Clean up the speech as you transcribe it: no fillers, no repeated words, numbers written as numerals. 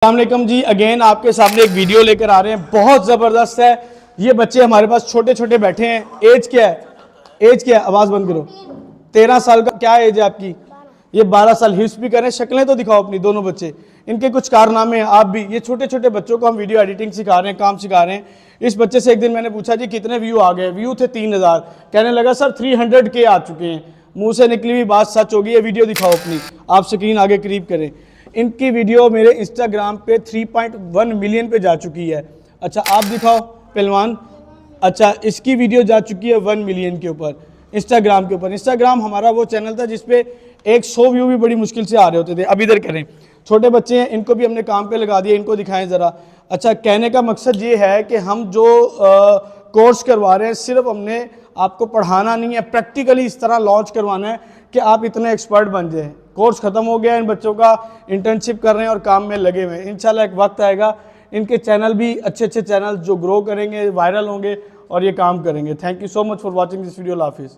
अस्सलामुअलैकुम जी, अगेन आपके सामने एक वीडियो लेकर आ रहे हैं, बहुत ज़बरदस्त है। ये बच्चे हमारे पास छोटे छोटे बैठे हैं। एज क्या है? एज क्या है? आवाज़ बंद करो। 13 साल का क्या एज है आपकी? ये 12 साल। हिप्स भी करें, शक्लें तो दिखाओ अपनी, दोनों बच्चे। इनके कुछ कारनामे हैं, आप भी। ये छोटे छोटे बच्चों को हम वीडियो एडिटिंग सिखा रहे हैं, काम सिखा रहे हैं। इस बच्चे से एक दिन मैंने पूछा जी कितने व्यू आ गए? व्यू थे 3000। कहने लगा सर 300K आ चुके हैं। मुंह से निकली हुई बात सच होगी। ये वीडियो दिखाओ अपनी, आप स्क्रीन आगे करीब करें। इनकी वीडियो मेरे इंस्टाग्राम पे 3.1 मिलियन पे जा चुकी है। अच्छा आप दिखाओ पहलवान। अच्छा इसकी वीडियो जा चुकी है 1 मिलियन के ऊपर इंस्टाग्राम के ऊपर। इंस्टाग्राम हमारा वो चैनल था जिसपे 100 व्यू भी बड़ी मुश्किल से आ रहे होते थे। अब इधर करें, छोटे बच्चे हैं, इनको भी हमने काम पे लगा दिया। इनको दिखाएं ज़रा। अच्छा कहने का मकसद ये है कि हम जो कोर्स करवा रहे हैं, सिर्फ हमने आपको पढ़ाना नहीं है, प्रैक्टिकली इस तरह लॉन्च करवाना है कि आप इतने एक्सपर्ट बन जाएं। कोर्स ख़त्म हो गया, इन बच्चों का इंटर्नशिप कर रहे हैं और काम में लगे हुए हैं। इंशाल्लाह एक वक्त आएगा इनके चैनल भी अच्छे अच्छे चैनल जो ग्रो करेंगे, वायरल होंगे और ये काम करेंगे। Thank you so much for watching this video. अल्लाह हाफिज़।